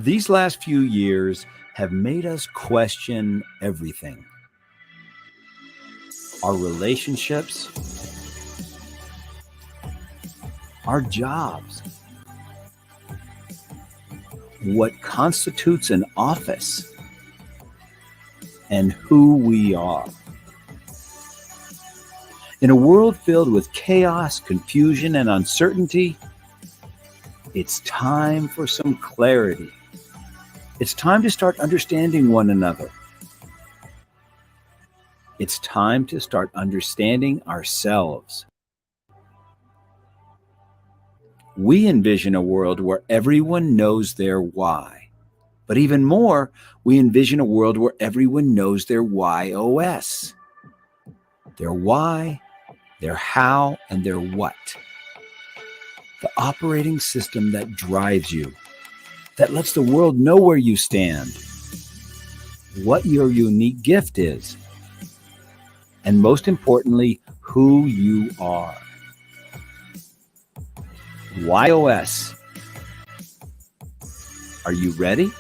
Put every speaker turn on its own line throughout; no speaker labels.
These last few years have made us question everything. Our relationships, our jobs, what constitutes an office, and who we are. In a world filled with chaos, confusion, and uncertainty, it's time for some clarity. It's time to start understanding one another. It's time to start understanding ourselves. We envision a world where everyone knows their why. But even more, we envision a world where everyone knows their WHY.os. Their why, their how, and their what. The operating system that drives you, that lets the world know where you stand, what your unique gift is, and most importantly, who you are. WHY.os. Are you ready?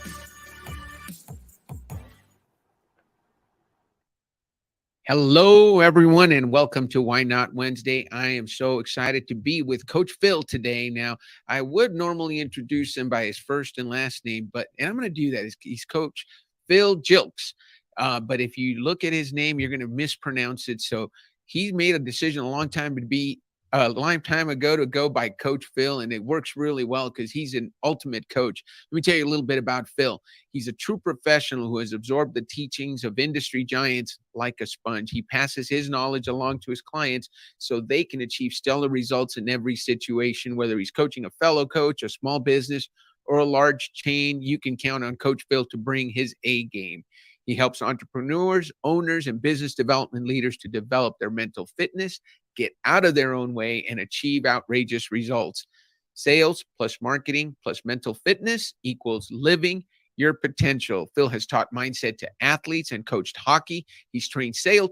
Hello, everyone, and welcome to Why Not Wednesday. I am so excited to be with Coach Phil today. Now, I would normally introduce him by his first and last name, and I'm going to do that. He's Coach Phil Gilkes. But if you look at his name, you're going to mispronounce it. So he made a decision a long time ago to go by Coach Phil, and it works really well because he's an ultimate coach. Let me tell you a little bit about Phil. He's a true professional who has absorbed the teachings of industry giants like a sponge. He passes his knowledge along to his clients so they can achieve stellar results in every situation, whether he's coaching a fellow coach, a small business, or a large chain. You can count on Coach Phil to bring his A game. He helps entrepreneurs, owners, and business development leaders to develop their mental fitness, get out of their own way, and achieve outrageous results. Sales plus marketing plus mental fitness equals living your potential. Phil has taught mindset to athletes and coached hockey. He's trained sales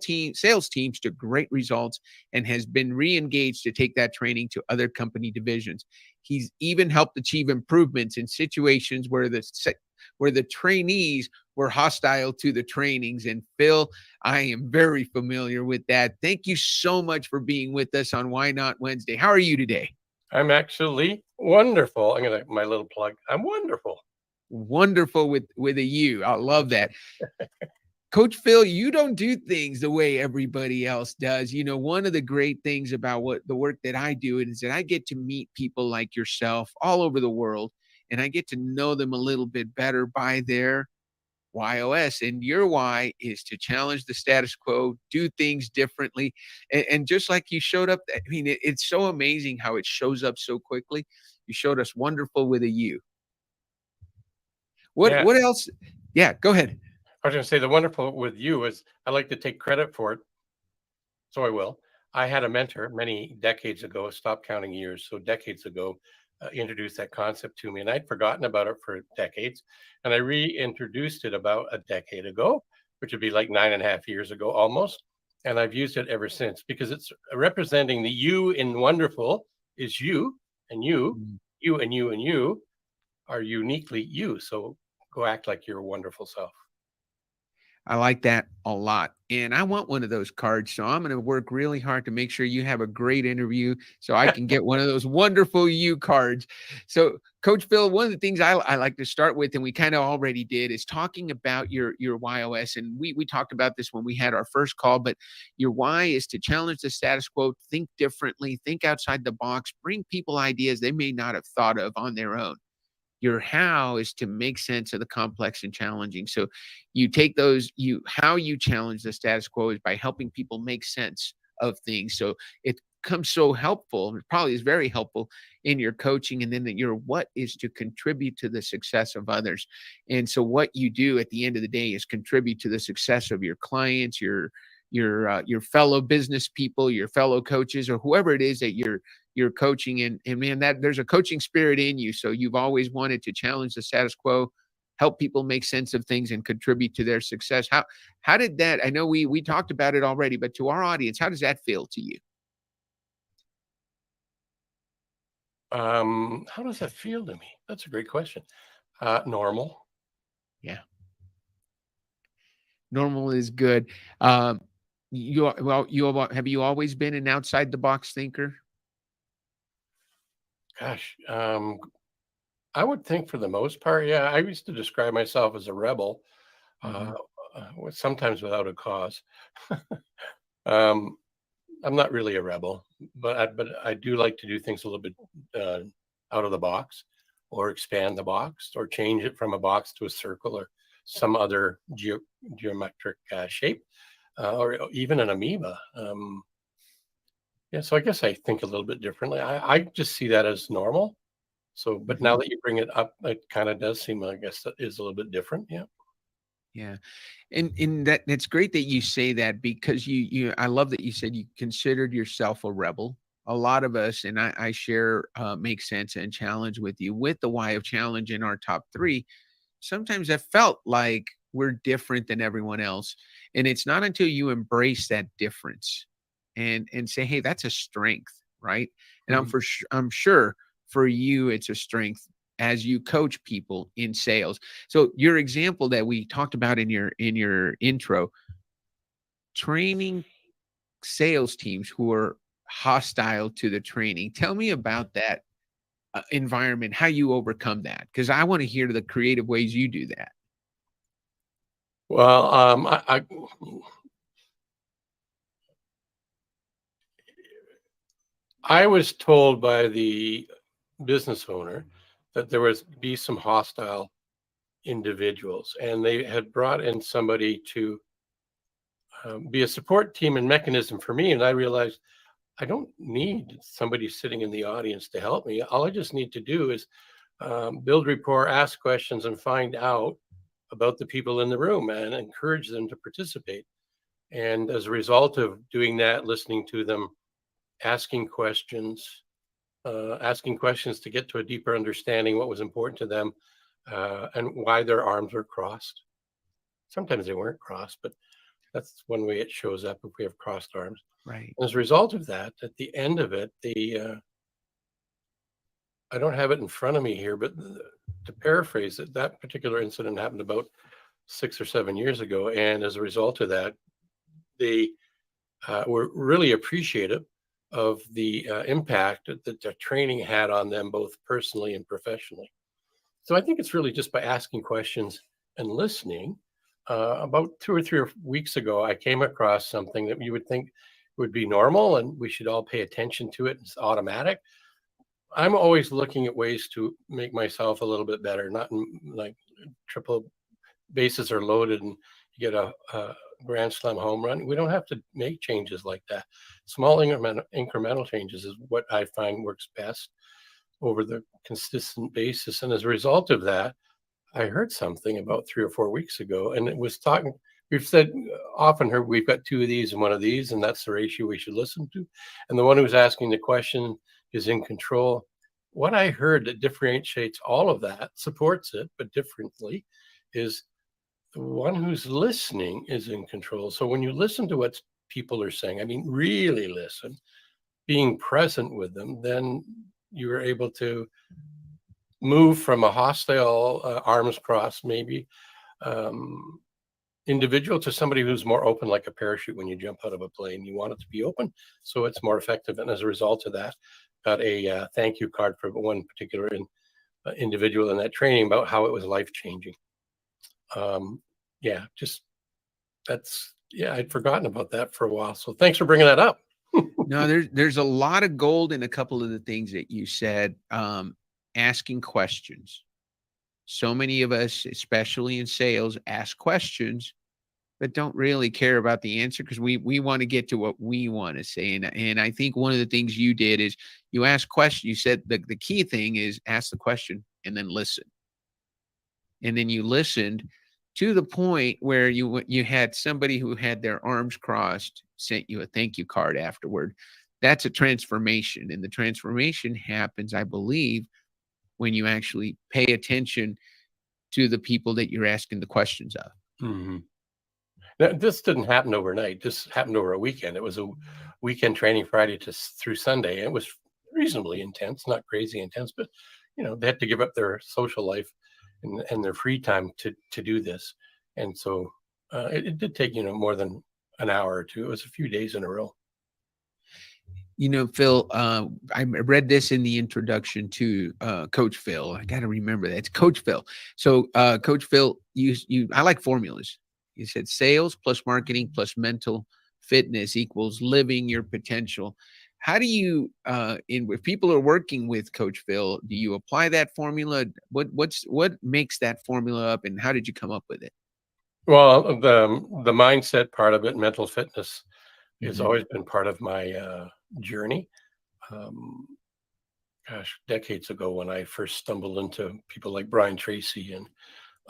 teams to great results and has been re-engaged to take that training to other company divisions. He's even helped achieve improvements in situations where the trainees were hostile to the trainings. And Phil, I am very familiar with that. Thank you so much for being with us on Why Not Wednesday. How are you today?
I'm actually wonderful. I'm going to my little plug. I'm wonderful.
Wonderful with a U. I love that. Coach Phil, you don't do things the way everybody else does. You know, one of the great things about the work that I do is that I get to meet people like yourself all over the world, and I get to know them a little bit better by their WHY.os. And your why is to challenge the status quo, do things differently. And just like you showed up, I mean, it's so amazing how it shows up so quickly. You showed us wonderful with a U. What else? Yeah, go ahead.
I was going to say the wonderful with you is I like to take credit for it. So I will. I had a mentor many decades ago, stop counting years, so decades ago, introduced that concept to me. And I'd forgotten about it for decades. And I reintroduced it about a decade ago, which would be like 9.5 years ago almost. And I've used it ever since because it's representing the you in wonderful is you and you, you and you and you are uniquely you. So go act like your wonderful self.
I like that a lot. And I want one of those cards. So I'm going to work really hard to make sure you have a great interview so I can get one of those wonderful you cards. So Coach Phil, one of the things I like to start with, and we kind of already did, is talking about your WHY.os. And we talked about this when we had our first call, but your why is to challenge the status quo, think differently, think outside the box, bring people ideas they may not have thought of on their own. Your how is to make sense of the complex and challenging. So you take how you challenge the status quo is by helping people make sense of things. So it comes so helpful. It probably is very helpful in your coaching. And then your what is to contribute to the success of others. And so what you do at the end of the day is contribute to the success of your clients, your fellow business people, your fellow coaches, or whoever it is that you're coaching. And man, that there's a coaching spirit in you. So you've always wanted to challenge the status quo, help people make sense of things and contribute to their success. How did that, I know we talked about it already, but to our audience, how does that feel to you?
How does that feel to me? That's a great question. Normal.
Yeah. Normal is good. Um, have you always been an outside the box thinker?
Gosh, I would think for the most part, yeah. I used to describe myself as a rebel,
Hmm.
uh, sometimes without a cause. um, I'm not really a rebel, but I do like to do things a little bit uh, out of the box, or expand the box, or change it from a box to a circle or some other geometric shape, or even an amoeba. Yeah, so I guess I think a little bit differently. I just see that as normal. So, but
Hmm.
now that you bring it up, it kind of does seem, I guess, that is a little bit different. Yeah.
Yeah. And that's great that you say that, because I love that you said you considered yourself a rebel. A lot of us, and I share Make Sense and Challenge with you, with the why of challenge in our top three. Sometimes I felt like we're different than everyone else. And it's not until you embrace that difference and say, hey, that's a strength, right? And
Mhm.
I'm sure for you it's a strength as you coach people in sales. So your example that we talked about in your intro, training sales teams who are hostile to the training. Tell me about that environment, how you overcome that, because I want to hear the creative ways you do that.
Well, I was told by the business owner that there was be some hostile individuals, and they had brought in somebody to be a support team and mechanism for me. And I realized I don't need somebody sitting in the audience to help me. All I just need to do is build rapport, ask questions, and find out about the people in the room and encourage them to participate. And as a result of doing that, listening to them, asking questions, asking questions to get to a deeper understanding what was important to them, and why their arms were crossed. Sometimes they weren't crossed, but that's one way it shows up if we have crossed arms.
Right.
As a result of that, at the end of it, I don't have it in front of me here, but to paraphrase it, that particular incident happened about 6 or 7 years ago, and as a result of that, they were really appreciative of the impact that the training had on them, both personally and professionally. So I think it's really just by asking questions and listening. About 2 or 3 weeks ago, I came across something that you would think would be normal and we should all pay attention to it. It's automatic. I'm always looking at ways to make myself a little bit better, not like triple bases are loaded and you get a grand slam home run. We don't have to make changes like that. Small incremental changes is what I find works best over the consistent basis. And as a result of that, I heard something about 3 or 4 weeks ago, and it was talking. We've said often heard we've got two of these and one of these, and that's the ratio we should listen to. And the one who's asking the question is in control. What I heard that differentiates all of that, supports it, but differently, is the one who's listening is in control. So when you listen to what people are saying, I mean, really listen, being present with them, then you are able to move from a hostile, arms crossed, maybe um, individual to somebody who's more open, like a parachute. When you jump out of a plane, you want it to be open, so it's more effective. And as a result of that, got a thank you card for one particular individual in that training about how it was life changing. Yeah, just that's yeah, I'd forgotten about that for a while. So thanks for bringing that up.
No, there's a lot of gold in a couple of the things that you said. Asking questions. So many of us, especially in sales, ask questions, but don't really care about the answer because we want to get to what we want to say. And I think one of the things you did is you asked questions. You said the key thing is ask the question and then listen. And then you listened to the point where you had somebody who had their arms crossed sent you a thank you card afterward. That's a transformation, and the transformation happens, I believe, when you actually pay attention to the people that you're asking the questions of.
Mhm. Now, this didn't happen overnight. This happened over a weekend. It was a weekend training, Friday through Sunday. It was reasonably intense, not crazy intense, but they had to give up their social life and their free time to do this. And so it did take, more than an hour or two. It was a few days in a row.
Phil, I read this in the introduction to Coach Phil. I got to remember that. It's Coach Phil. So, Coach Phil, I like formulas. You said sales plus marketing plus mental fitness equals living your potential. How do you, if people are working with Coach Phil, do you apply that formula? What makes that formula up, and how did you come up with it?
Well, the mindset part of it, mental fitness, has
Mhm.
always been part of my journey. Gosh, decades ago when I first stumbled into people like Brian Tracy and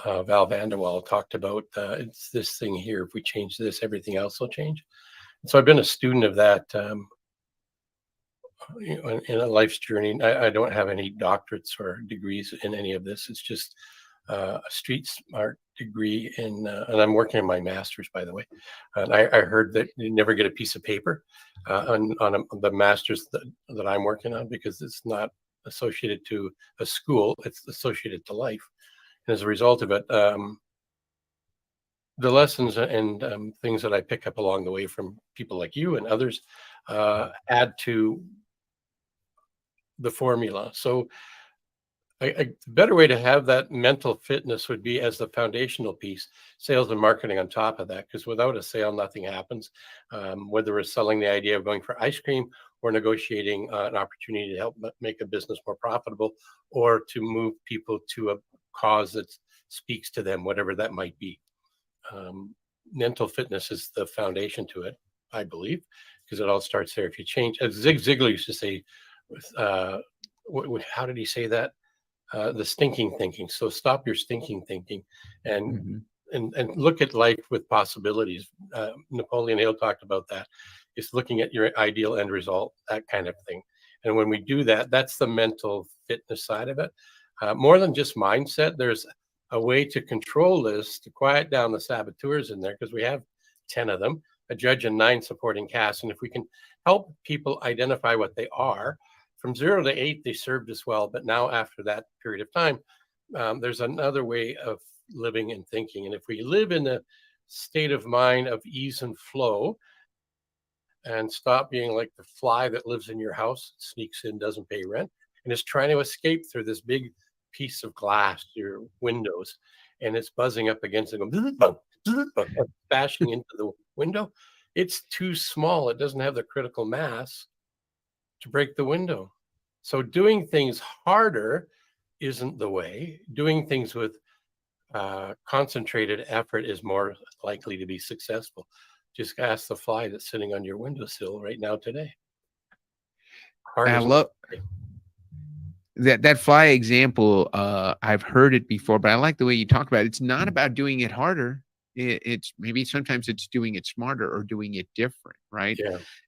Val Vanderwall talked about it's this thing here. If we change this, everything else will change. And so I've been a student of that in a life's journey. I don't have any doctorates or degrees in any of this. It's just a street smart degree and I'm working on my master's, by the way. And I heard that you never get a piece of paper on the master's that I'm working on because it's not associated to a school, it's associated to life. And as a result of it, the lessons and things that I pick up along the way from people like you and others add to the formula. So a better way to have that mental fitness would be as the foundational piece, sales and marketing on top of that, because without a sale, nothing happens. Whether we're selling the idea of going for ice cream or negotiating an opportunity to help make a business more profitable or to move people to a cause that speaks to them, whatever that might be. Mental fitness is the foundation to it, I believe, because it all starts there. If you change, as Zig Ziglar used to say, how did he say that? The stinking thinking. So stop your stinking thinking and
Mhm.
and look at life with possibilities. Napoleon Hill talked about that. It's looking at your ideal end result, that kind of thing. And when we do that, that's the mental fitness side of it. More than just mindset, there's a way to control this, to quiet down the saboteurs in there, because we have 10 of them, a judge and 9 supporting casts. And if we can help people identify what they are, from 0 to 8, they served us well. But now, after that period of time, there's another way of living and thinking. And if we live in a state of mind of ease and flow and stop being like the fly that lives in your house, sneaks in, doesn't pay rent, and is trying to escape through this big piece of glass, your windows, and it's buzzing up against it, bashing into the window, it's too small. It doesn't have the critical mass to break the window. So doing things harder isn't the way. Doing things with concentrated effort is more likely to be successful. Just ask the fly that's sitting on your windowsill right now today. Hard
I
isn't.
love that fly example. I've heard it before, but I like the way you talk about it. It's not about doing it harder. It's maybe sometimes it's doing it smarter or doing it different, right?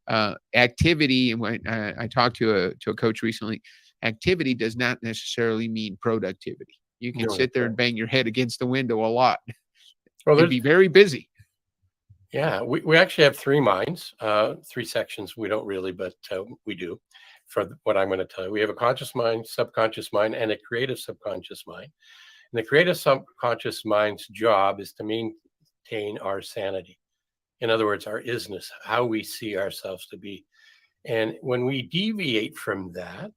Yeah.
Activity, and when I talked to a coach recently, activity does not necessarily mean productivity. You can
No,
sit there and bang your head against the window a lot
well,
and be very busy.
yeah, we actually have 3 minds, 3 sections. We don't really, but we do. For what I'm going to tell you, we have a conscious mind, subconscious mind, and a creative subconscious mind. And the creative subconscious mind's job is to maintain our sanity. In other words, our isness, how we see ourselves to be. And when we deviate from that,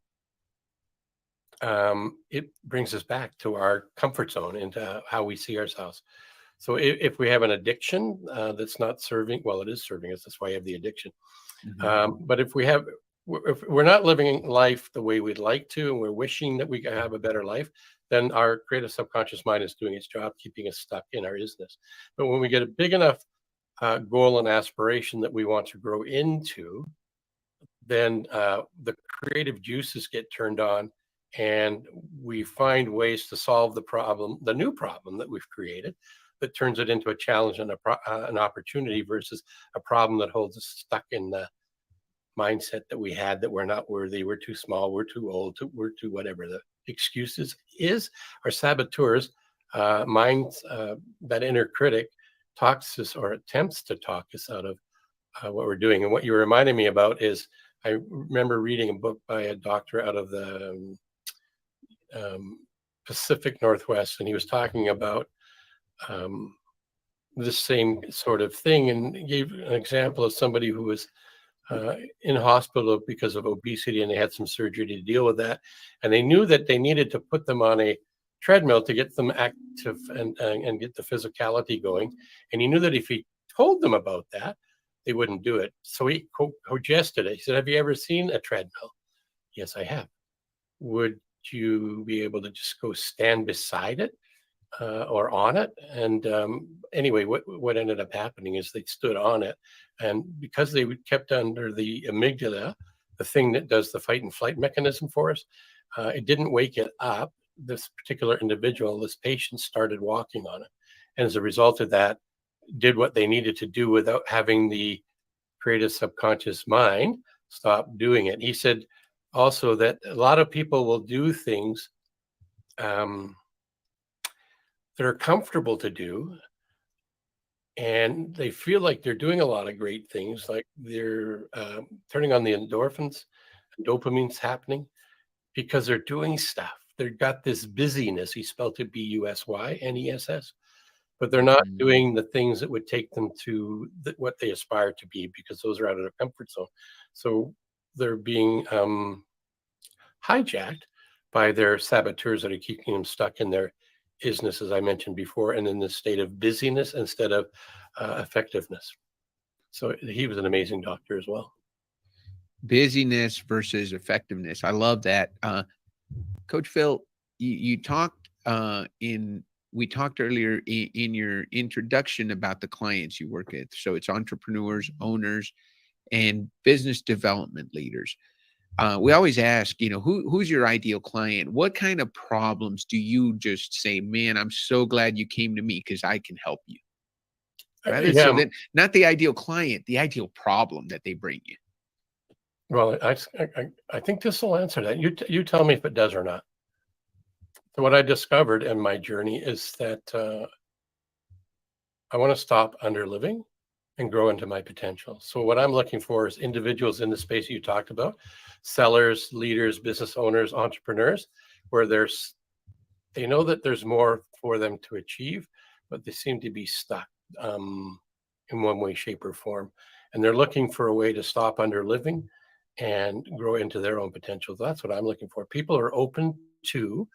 it brings us back to our comfort zone into how we see ourselves. So if we have an addiction that's not serving, well, it is serving us. That's why I have the addiction. But if we're not living life the way we'd like to, and we're wishing that we could have a better life, then our creative subconscious mind is doing its job, keeping us stuck in our isness. But when we get a big enough goal and aspiration that we want to grow into, then the creative juices get turned on and we find ways to solve the problem, the new problem that we've created, that turns it into a challenge and an opportunity versus a problem that holds us stuck in the mindset that we had, that we're not worthy, we're too small, we're too old, we're too whatever the excuses is. Our saboteurs, minds, that inner critic talks us or attempts to talk us out of what we're doing. And what you reminded me about is I remember reading a book by a doctor out of the Pacific Northwest, and he was talking about this same sort of thing, and he gave an example of somebody who was in hospital because of obesity, and they had some surgery to deal with that, and they knew that they needed to put them on a treadmill to get them active and get the physicality going. And he knew that if he told them about that, they wouldn't do it. So he suggested it. He said, "Have you ever seen a treadmill?" "Yes, I have." "Would you be able to just go stand beside it or on it?" And anyway, what ended up happening is they stood on it, and because they kept under the amygdala, the thing that does the fight and flight mechanism for us, it didn't wake it up. This particular individual, this patient, started walking on it, and as a result of that, did what they needed to do without having the creative subconscious mind stop doing it. He said also that a lot of people will do things that are comfortable to do, and they feel like they're doing a lot of great things, like they're turning on the endorphins, dopamine's happening because they're doing stuff. They've got this busyness. He spelled it BUSYNESS, but they're not doing the things that would take them to what they aspire to be, because those are out of their comfort zone. So they're being hijacked by their saboteurs that are keeping them stuck in their isness, as I mentioned before, and in this state of busyness instead of effectiveness. So he was an amazing doctor as well.
Busyness versus effectiveness. I love that. Coach Phil, you talked we talked earlier in your introduction about the clients you work with. So it's entrepreneurs, owners, and business development leaders. We always ask, who's your ideal client? What kind of problems do you just say, man, I'm so glad you came to me because I can help you? Right? So then, not the ideal client, the ideal problem that they bring you.
Well, I think this will answer that. You tell me if it does or not. So what I discovered in my journey is that I want to stop underliving and grow into my potential. So what I'm looking for is individuals in the space you talked about, sellers, leaders, business owners, entrepreneurs, where they know that there's more for them to achieve, but they seem to be stuck in one way, shape, or form. And they're looking for a way to stop underliving and grow into their own potential. That's what I'm looking for. People are open to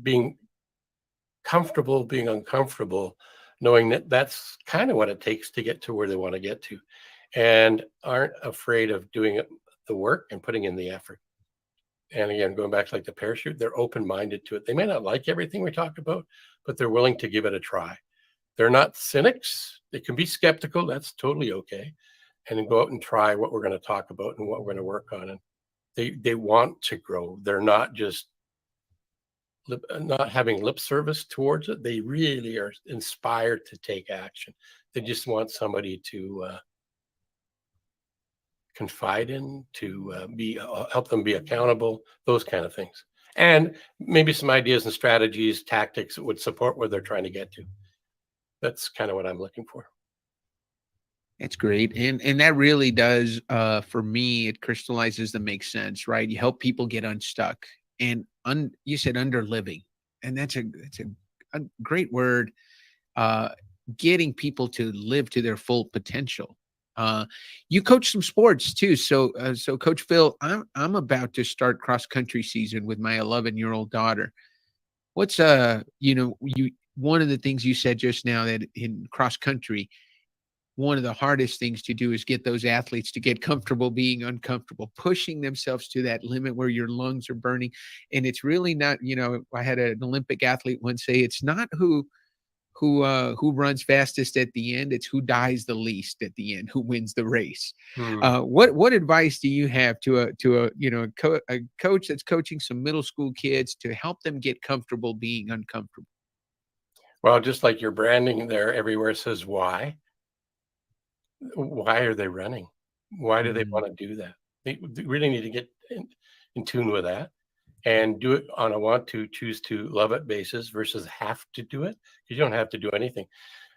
being comfortable, being uncomfortable, knowing that that's kind of what it takes to get to where they want to get to, and aren't afraid of doing the work and putting in the effort. And again, going back to like the parachute, they're open-minded to it. They may not like everything we talked about, but they're willing to give it a try. They're not cynics. They can be skeptical. That's totally okay. And then go out and try what we're going to talk about and what we're going to work on. And they want to grow. They're not just not having lip service towards it. They really are inspired to take action. They just want somebody to confide in, to help them be accountable, those kind of things. And maybe some ideas and strategies, tactics that would support where they're trying to get to. That's kind of what I'm looking for.
That's great. And that really does, for me, it crystallizes the make sense, right? You help people get unstuck. And you said underliving. And that's a great word, getting people to live to their full potential. You coach some sports too. So Coach Phil, I'm about to start cross-country season with my 11-year-old daughter. What's one of the things you said just now, that in cross-country, one of the hardest things to do is get those athletes to get comfortable being uncomfortable, pushing themselves to that limit where your lungs are burning. And it's really not, I had an Olympic athlete once say, it's not who runs fastest at the end, it's who dies the least at the end, who wins the race. What advice do you have to a coach that's coaching some middle school kids to help them get comfortable being uncomfortable?
Well, just like your branding there, everywhere says why. Why are they running? Why do they want to do that? They really need to get in tune with that and do it on a want to, choose to, love it basis versus have to do it. You don't have to do anything.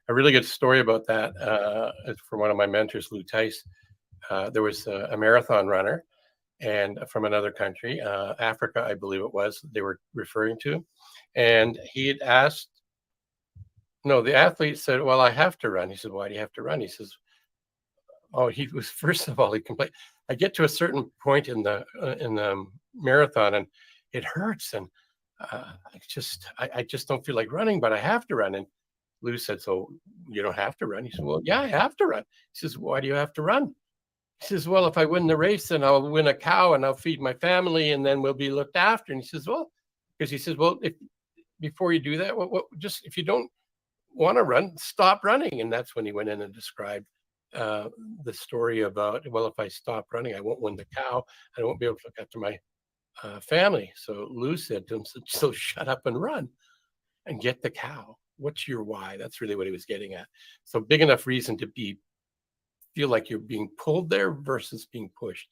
A really good story about that is from one of my mentors, Lou Tice. There was a marathon runner, and from another country, Africa, I believe it was, they were referring to. And he had asked, no, the athlete said, well, I have to run. He said, why do you have to run? He says, oh, he was, first of all, he complained, I get to a certain point in the marathon and it hurts. And I just don't feel like running, but I have to run. And Lou said, so you don't have to run? He said, well, yeah, I have to run. He says, why do you have to run? He says, well, if I win the race, then I'll win a cow and I'll feed my family and then we'll be looked after. And he says, well, because he says, well, if before you do that, just if you don't want to run, stop running. And that's when he went in and described the story about, well, if I stop running, I won't win the cow. I won't be able to look after my family. So Lou said to him, so shut up and run and get the cow. What's your why? That's really what he was getting at. So big enough reason to feel like you're being pulled there versus being pushed.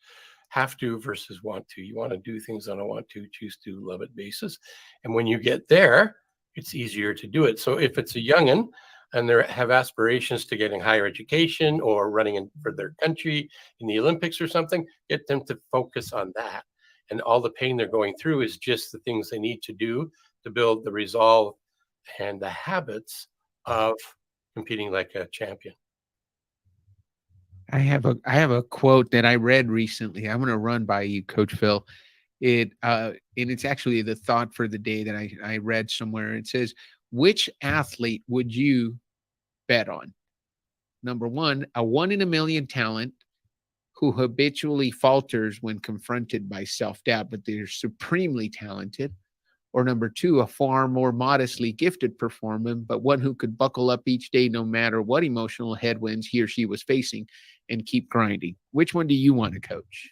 Have to versus want to. You want to do things on a want to, choose to, love it basis. And when you get there, it's easier to do it. So if it's a youngin and they have aspirations to getting higher education or running for their country in the Olympics or something, get them to focus on that. And all the pain they're going through is just the things they need to do to build the resolve and the habits of competing like a champion.
I have a quote that I read recently. I'm going to run by you, Coach Phil. And it's actually the thought for the day that I read somewhere. It says, which athlete would you bet on? Number one, a 1 in a million talent who habitually falters when confronted by self-doubt, but they're supremely talented. Or number two, a far more modestly gifted performer, but one who could buckle up each day no matter what emotional headwinds he or she was facing and keep grinding. Which one do you want to coach?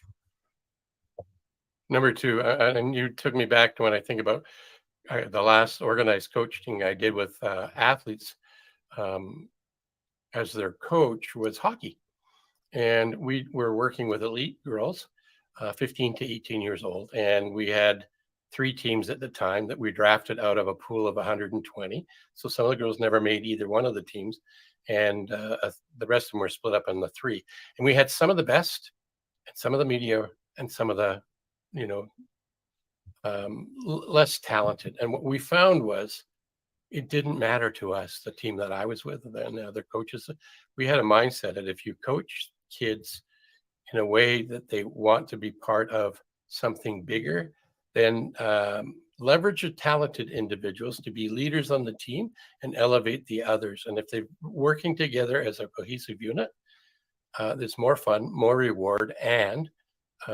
Number two, and you took me back to when I think about the last organized coaching I did with athletes as their coach was hockey. And we were working with elite girls, 15 to 18 years old. And we had 3 teams at the time that we drafted out of a pool of 120. So some of the girls never made either one of the teams. And the rest of them were split up in the 3. And we had some of the best and some of the media and some of the, less talented. And what we found was it didn't matter to us, the team that I was with and the other coaches. We had a mindset that if you coach kids in a way that they want to be part of something bigger, then leverage your talented individuals to be leaders on the team and elevate the others. And if they're working together as a cohesive unit, there's more fun, more reward, and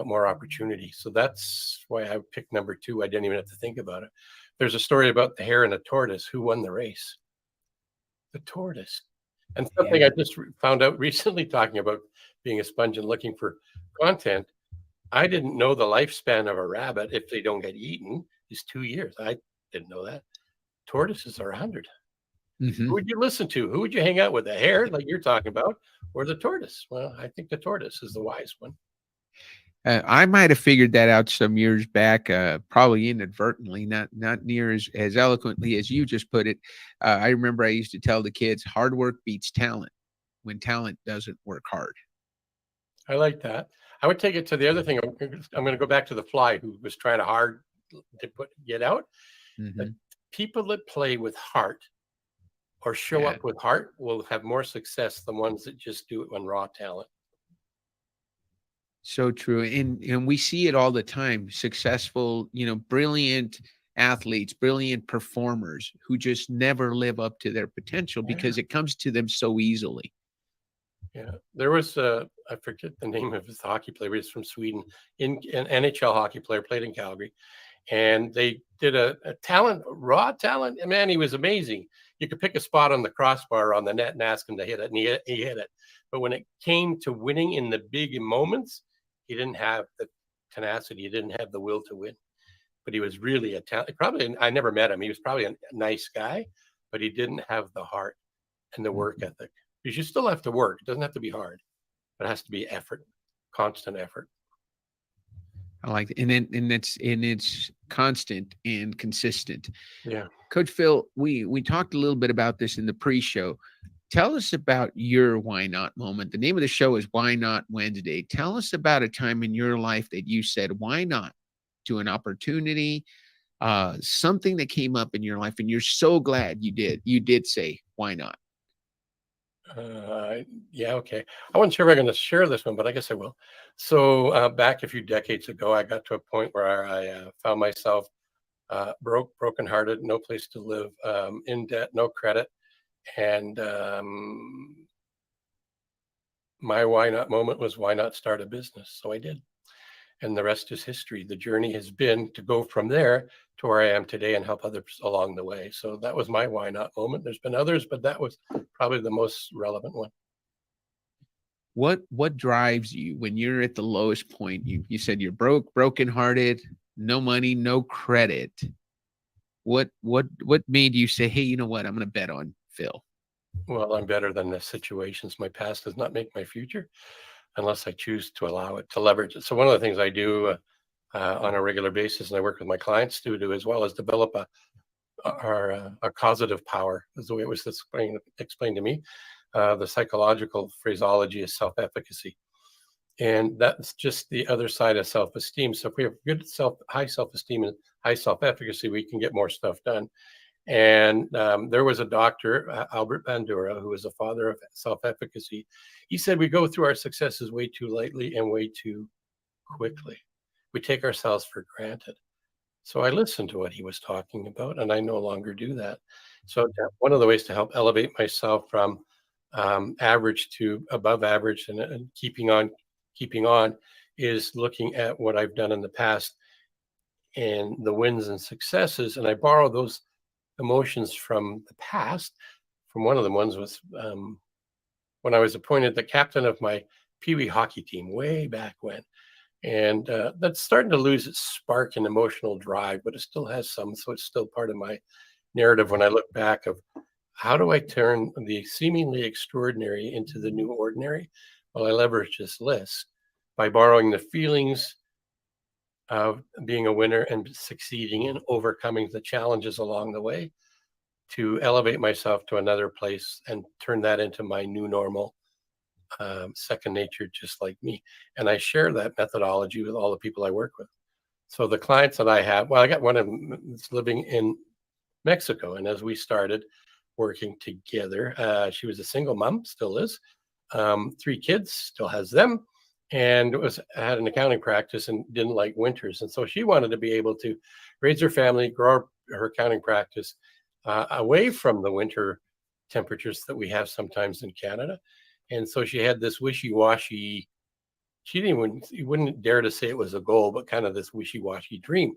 more opportunity. So that's why I picked number 2. I didn't even have to think about it. There's a story about the hare and the tortoise. Who won the race? The tortoise. And something I just found out recently, talking about being a sponge and looking for content, I didn't know the lifespan of a rabbit, if they don't get eaten, is 2 years. I didn't know that. Tortoises are 100.
Mm-hmm.
Who would you listen to? Who would you hang out with? The hare, like you're talking about, or the tortoise? Well, I think the tortoise is the wise one.
I might have figured that out some years back, probably inadvertently, not near as eloquently as you just put it. I remember I used to tell the kids, hard work beats talent when talent doesn't work hard.
I like that. I would take it to the other thing. I'm going to go back to the fly who was trying to hard to get out.
Mm-hmm.
People that play with heart or show up with heart will have more success than ones that just do it on raw talent.
So true. And we see it all the time. Successful, brilliant athletes, brilliant performers who just never live up to their potential because it comes to them so easily.
Yeah. There was I forget the name of his hockey player. He's from Sweden, an NHL hockey player, played in Calgary. And they did a raw talent. And man, he was amazing. You could pick a spot on the crossbar on the net and ask him to hit it, and he hit it. But when it came to winning in the big moments, he didn't have the tenacity. He didn't have the will to win. But he was really a talent. Probably, I never met him. He was probably a nice guy, but he didn't have the heart and the work ethic. Because you still have to work. It doesn't have to be hard, but it has to be effort, constant effort.
I like it. And it's constant and consistent.
Yeah.
Coach Phil, we talked a little bit about this in the pre-show. Tell us about your why not moment. The name of the show is Why Not Wednesday. Tell us about a time in your life that you said, why not, to an opportunity, something that came up in your life, and you're so glad you did. You did say, why not?
Yeah, okay. I wasn't sure if I'm going to share this one, but I guess I will. So back a few decades ago, I got to a point where I found myself brokenhearted, no place to live, in debt, no credit, and my why not moment was why not start a business? So I did, and the rest is history. The journey has been to go from there to where I am today and help others along the way. So that was my why not moment. There's been others, but that was probably the most relevant one.
What drives you when you're at the lowest point? You said you're brokenhearted, no money, no credit. What made you say, hey, you know what? I'm going to bet on Phil.
Well, I'm better than the situations. My past does not make my future unless I choose to allow it to leverage it. So one of the things I do on a regular basis, and I work with my clients to do as well, is develop a causative power, is the way it was explained to me. The psychological phraseology is self-efficacy. And that's just the other side of self-esteem. So if we have good high self-esteem and high self-efficacy, we can get more stuff done. And there was a doctor, Albert Bandura, who was a father of self-efficacy. He said we go through our successes way too lightly and way too quickly. We take ourselves for granted. So I listened to what he was talking about, and I no longer do that. So one of the ways to help elevate myself from average to above average and keeping on is looking at what I've done in the past and the wins and successes. And I borrow those emotions from the past. From one of the ones was when I was appointed the captain of my Pee Wee hockey team way back when. And that's starting to lose its spark and emotional drive, but it still has some. So it's still part of my narrative when I look back of how do I turn the seemingly extraordinary into the new ordinary? Well, I leverage this list by borrowing the feelings of being a winner and succeeding and overcoming the challenges along the way to elevate myself to another place and turn that into my new normal, second nature, just like me. And I share that methodology with all the people I work with. So the clients that I have, well, I got one of them that's living in Mexico. And as we started working together, she was a single mom, still is, 3 kids, still has them, and had an accounting practice and didn't like winters. And so she wanted to be able to raise her family, grow her accounting practice away from the winter temperatures that we have sometimes in Canada. And so she had this wishy-washy, you wouldn't dare to say it was a goal, but kind of this wishy-washy dream.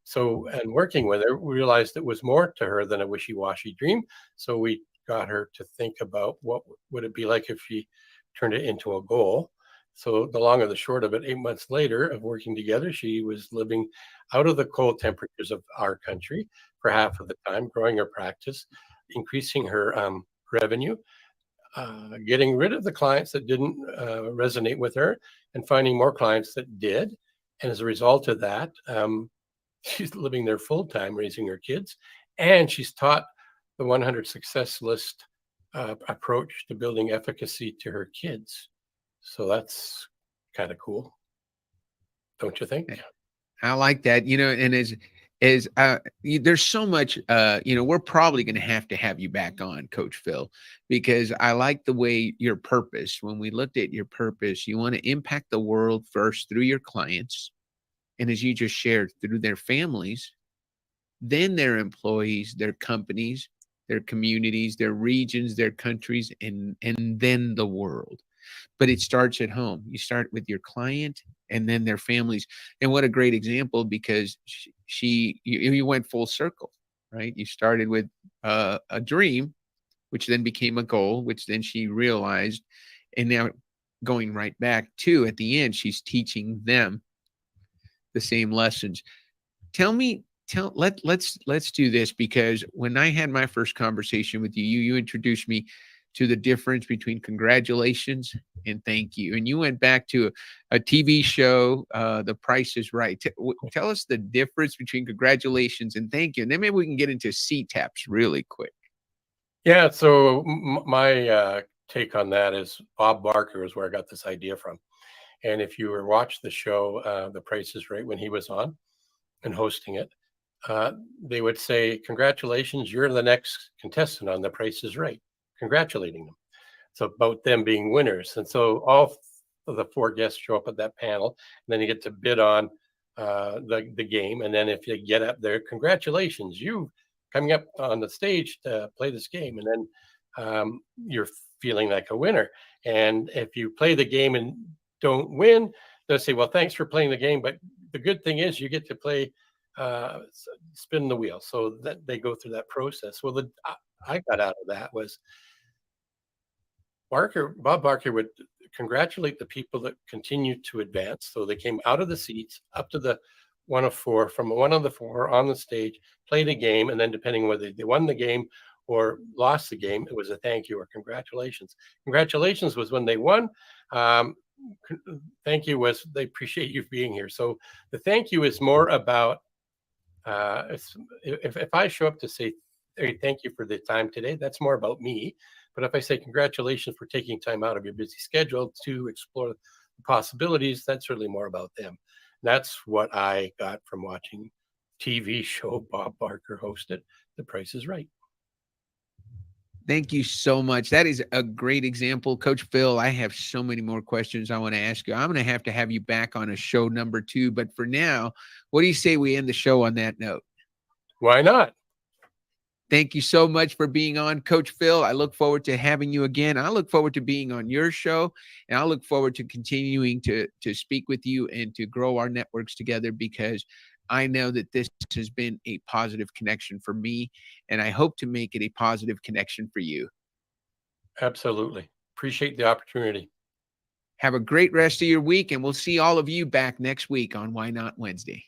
So, and working with her, we realized it was more to her than a wishy-washy dream. So we got her to think about what would it be like if she turned it into a goal. So the long or the short of it, 8 months later of working together, she was living out of the cold temperatures of our country for half of the time, growing her practice, increasing her revenue, getting rid of the clients that didn't resonate with her and finding more clients that did. And as a result of that, she's living there full time, raising her kids. And she's taught the 100 Success List approach to building efficacy to her kids. So that's kind of cool, don't you think?
I like that, and there's so much, we're probably going to have you back on, Coach Phil, because I like the way your purpose, when we looked at your purpose, you want to impact the world first through your clients. And as you just shared, through their families, then their employees, their companies, their communities, their regions, their countries, and then the world. But it starts at home. You start with your client and then their families. And what a great example, because you went full circle, right? You started with a dream, which then became a goal, which then she realized. And now going right back to, at the end, she's teaching them the same lessons. Let's do this, because when I had my first conversation with you, you introduced me to the difference between congratulations and thank you. And you went back to a TV show, The Price is Right. Tell us the difference between congratulations and thank you. And then maybe we can get into C-TAPs really quick.
Yeah. So my take on that is Bob Barker is where I got this idea from. And if you were watch the show, The Price is Right, when he was on and hosting it, uh, they would say, "Congratulations, you're the next contestant on The Price is Right," congratulating them. It's about them being winners. And so all of the four guests show up at that panel, and then you get to bid on the game. And then if you get up there, congratulations, you coming up on the stage to play this game. And then you're feeling like a winner. And if you play the game and don't win, they'll say, well, thanks for playing the game. But the good thing is you get to play spin the wheel. So that they go through that process. Well, I got out of that was Bob Barker would congratulate the people that continued to advance. So they came out of the seats up to the one of four, from one of the four on the stage, played a game, and then depending whether they won the game or lost the game, it was a thank you or congratulations. Congratulations was when they won. Um, Thank you was they appreciate you being here. So the thank you is more about if I show up to say, hey, thank you for the time today, that's more about me. But if I say congratulations for taking time out of your busy schedule to explore the possibilities, that's really more about them. That's what I got from watching TV show Bob Barker hosted, The Price is Right.
Thank you so much. That is a great example. Coach Phil, I have so many more questions I want to ask you. I'm going to have you back on a show number 2. But for now, what do you say we end the show on that note?
Why not?
Thank you so much for being on, Coach Phil. I look forward to having you again. I look forward to being on your show, and I look forward to continuing to speak with you and to grow our networks together, because I know that this has been a positive connection for me, and I hope to make it a positive connection for you.
Absolutely. Appreciate the opportunity.
Have a great rest of your week, and we'll see all of you back next week on Why Not Wednesday.